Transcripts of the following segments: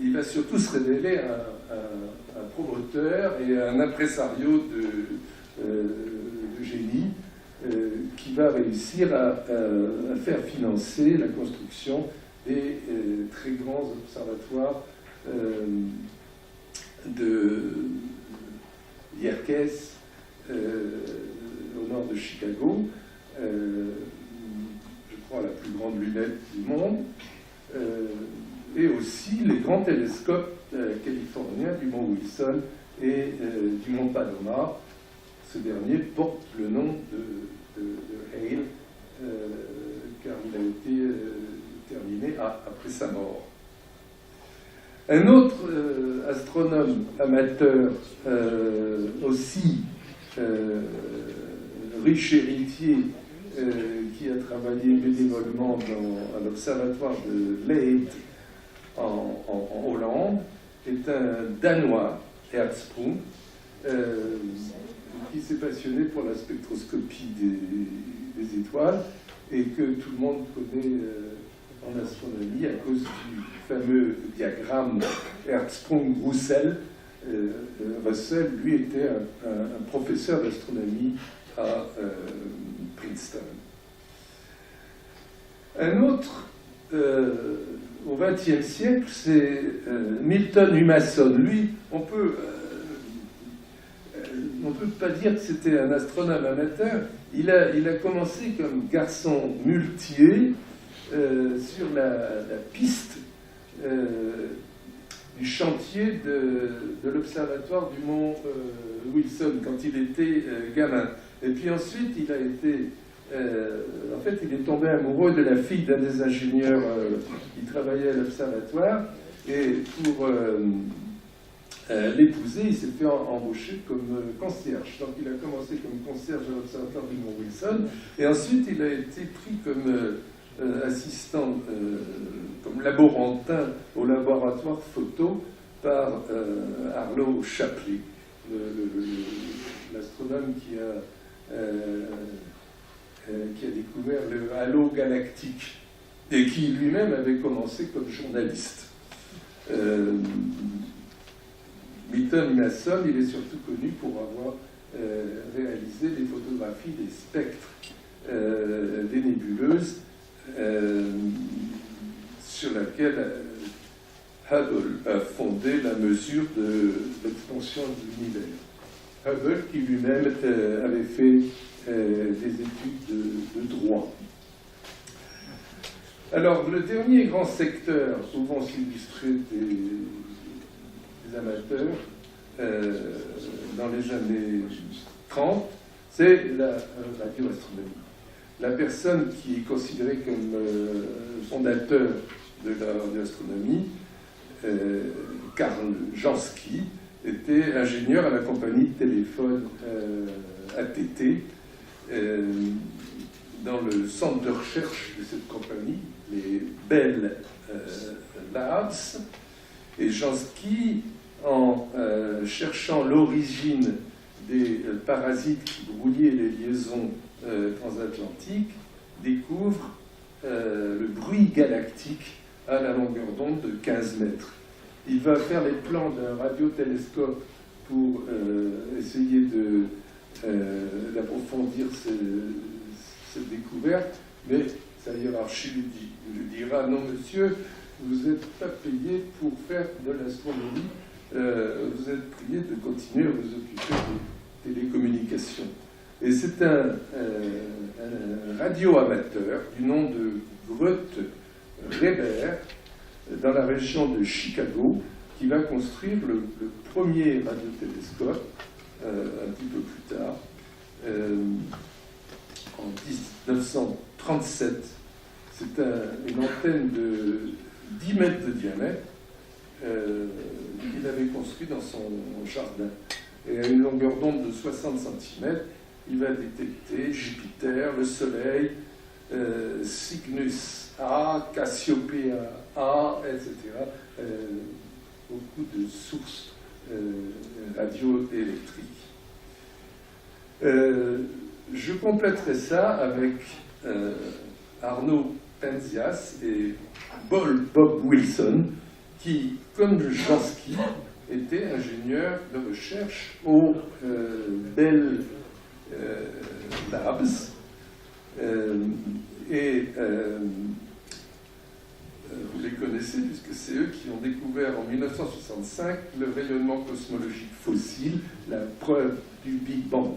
il va surtout se révéler un promoteur et un impresario de génie qui va réussir à faire financer la construction des très grands observatoires de Yerkes au nord de Chicago, je crois la plus grande lunette du monde, et aussi les grands télescopes californiens du mont Wilson et du mont Palomar. Ce dernier porte le nom de Hale, car il a été terminé après sa mort. Un autre astronome amateur, aussi riche héritier, qui a travaillé bénévolement à l'observatoire de Leyde en Hollande, est un Danois, Hertzsprung, qui s'est passionné pour la spectroscopie des étoiles et que tout le monde connaît en astronomie à cause du fameux diagramme Hertzsprung-Russell. Russell, lui, était un professeur d'astronomie à Princeton. Un autre, au XXe siècle, c'est Milton Humason. Lui, on peut pas dire que c'était un astronome amateur. Il a commencé comme garçon muletier sur la piste du chantier de l'observatoire du mont Wilson quand il était gamin. Et puis ensuite, il a été... en fait, il est tombé amoureux de la fille d'un des ingénieurs qui travaillait à l'observatoire. Et pour l'épouser, il s'est fait embaucher comme concierge. Donc il a commencé comme concierge à l'observatoire du mont Wilson. Et ensuite, il a été pris comme assistant, comme laborantin au laboratoire photo par Arlo Shapley, l'astronome qui a découvert le halo galactique et qui lui-même avait commencé comme journaliste. Milton Humason, il est surtout connu pour avoir réalisé des photographies des spectres des nébuleuses sur laquelle Hubble a fondé la mesure de l'expansion de l'univers. Hubble qui lui-même avait fait des études de droit. Alors, le dernier grand secteur où vont s'illustrer des amateurs dans les années 30, c'est la radioastronomie. La personne qui est considérée comme fondateur de la radioastronomie, Karl Jansky, était ingénieur à la compagnie de téléphone ATT, dans le centre de recherche de cette compagnie, les Bell Labs. Et Jansky, en cherchant l'origine des parasites qui brouillaient les liaisons transatlantiques, découvre le bruit galactique à la longueur d'onde de 15 mètres. Il va faire les plans d'un radiotélescope pour essayer d'approfondir cette découverte, mais sa hiérarchie lui dira « Non, monsieur, vous n'êtes pas payé pour faire de l'astronomie, vous êtes prié de continuer à vous occuper des télécommunications. » Et c'est un radio-amateur du nom de Grote Reber, dans la région de Chicago, qui va construire le premier radiotélescope un petit peu plus tard, en 1937. C'est une antenne de 10 mètres de diamètre qu'il avait construit dans son jardin. Et à une longueur d'onde de 60 cm, il va détecter Jupiter, le Soleil, Cygnus A, Cassiopéa A, etc. Beaucoup de sources radioélectriques. Je compléterai ça avec Arnaud Penzias et Bob Wilson, qui, comme Jansky, était ingénieur de recherche au Bell Labs. Vous les connaissez puisque c'est eux qui ont découvert en 1965 le rayonnement cosmologique fossile, la preuve du Big Bang.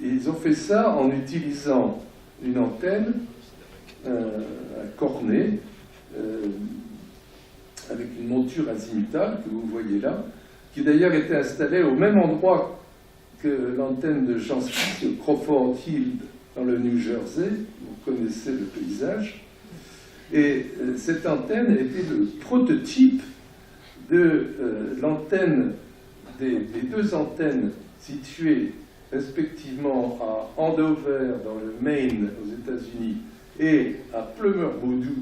Ils ont fait ça en utilisant une antenne à cornet avec une monture azimutale que vous voyez là, qui d'ailleurs était installée au même endroit que l'antenne de Jansky sur Crawford Hill dans le New Jersey. Vous connaissez le paysage. Et cette antenne était le prototype de l'antenne des deux antennes situées respectivement à Andover dans le Maine aux États-Unis et à Plumeur-Baudou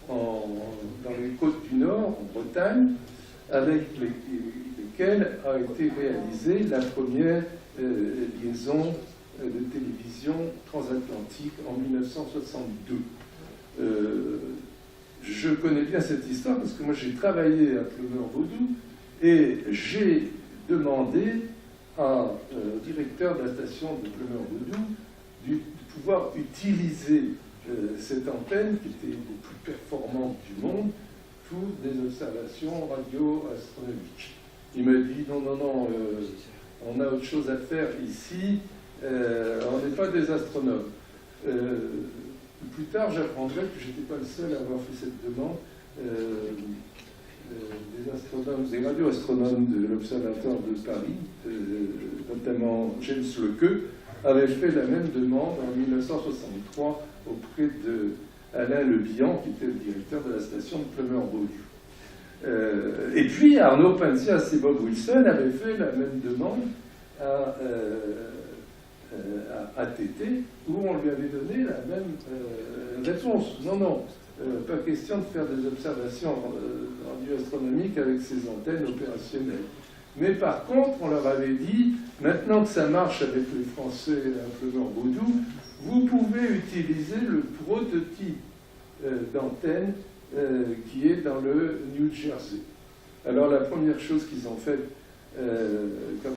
dans les côtes du Nord, en Bretagne, avec lesquelles a été réalisée la première liaison de télévision transatlantique en 1962. Je connais bien cette histoire parce que moi j'ai travaillé à Plumeur-Baudou et j'ai demandé au directeur de la station de Plumeur-Baudou de pouvoir utiliser cette antenne qui était les plus performantes du monde pour des observations radio-astronomiques. Il m'a dit non, on a autre chose à faire ici, on n'est pas des astronomes. Plus tard, j'apprendrai que je n'étais pas le seul à avoir fait cette demande. Des radioastronomes de l'Observatoire de Paris, notamment James Lequeux, avaient fait la même demande en 1963 auprès d'Alain Le Bihan, qui était le directeur de la station de Plumeur-Baudou. Et puis Arnaud Penzias et Bob Wilson avaient fait la même demande à ATT, où on lui avait donné la même réponse. Non, pas question de faire des observations radioastronomiques avec ces antennes opérationnelles. Mais par contre, on leur avait dit, maintenant que ça marche avec les Français à Plumeur-Baudou, vous pouvez utiliser le prototype d'antenne qui est dans le New Jersey. Alors la première chose qu'ils ont faite quand